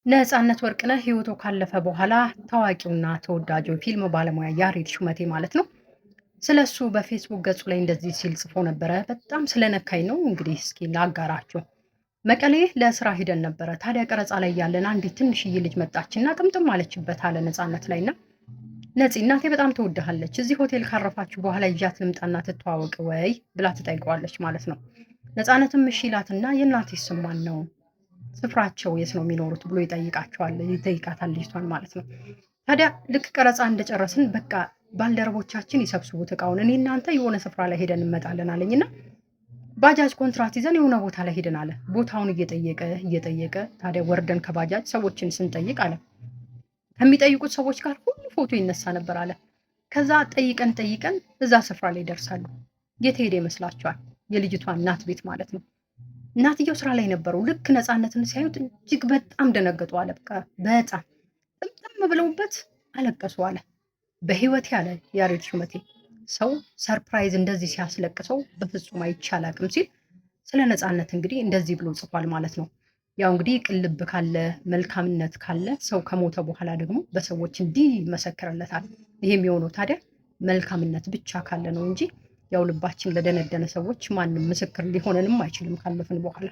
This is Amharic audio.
ነፃነት ወርቅነህ ህይወቱ ካለፈ በኋላ ታዋቂውና ተወዳጁ ፊልም ባለሙያ ያሬድ ሹመቴ ማለት ነው ስለሱ በፌስቡክ ገጹ ላይ እንደዚህ ሲል ጽፎ ነበረ። በጣም ስለነካኝ ነው እንግዲህ እስኪ ላጋራችሁ። መቀሌ ለስራ ሂደን ነበረ። ታዲያ ቀረጻ ላይ ያለን አንዲት ትንሽዬ ልጅ መጣችና ጥምጥም አለችበት አለ ነፃነት ላይና ነፂ እናቴ በጣም ትወድሃለች። እዚህ ሆቴል ካረፋችሁ በኋላ ይዣት ልምጣና ትተዋወቅ ወይ ብላ ትጠይቀዋለች ማለት ነው። ነፃነትም እሺ ይላትና የእናቴ ስም ማን ነው? ስፍራቸው የት ነው የሚኖሩት ብሎ ይጠይቃታል ልጅቷን ማለት ነው። ታዲያ ልክ ቀረጻ እንደጨረስን በቃ ባልደረቦቻችን ይሰብስቡት እቃውን እኔ እናንተ የሆነ ስፍራ ላይ ሄደን እንመጣለን አለኝና ባጃጅ ኮንትራት ይዘን የሆነ ቦታ ላይ ሄደን አለ። ቦታውን እየጠየቀ ታዲያ ወርደን ከባጃጅ ሰዎችን ስንጠይቅ አለ ከሚጠይቁት ሰዎች ጋር ሁሉ ፎቶ ይነሳ ነበር አለ። ከዛ ጠይቀን እዛ ስፍራ ላይ ይደርሳሉ። የት ሄደ ይመስላችኋል? የልጅቷ እናት ቤት ማለት ነው። እናትየው ስራ ላይ ነበሩ። ልክ ነፃነትን ሲያዩት እጅግ በጣም ደነገጡ አለ። በቃ በጣም ጥምጥም ብለውበት አለቀሱ አለ። በህይወቴ አለ ያሬድ ሹመቴ ሰው ሰርፕራይዝ እንደዚህ ሲያስለቅሰው በፍጹም አይቼ አላቅም ሲል ስለ ነፃነት እንግዲህ እንደዚህ ብሎ ጽፏል ማለት ነው። ያው እንግዲህ ቅልብ ካለ መልካምነት ካለ ሰው ከሞተ በኋላ ደግሞ በሰዎች እንዲህ ይመሰክርለታል። ይሄም የሆነው ታዲያ መልካምነት ብቻ ካለ ነው እንጂ ያው ልባችን ለደነደነ ሰዎች ማንም ምስክር ሊሆነንም አይችልም ካለፍን በኋላ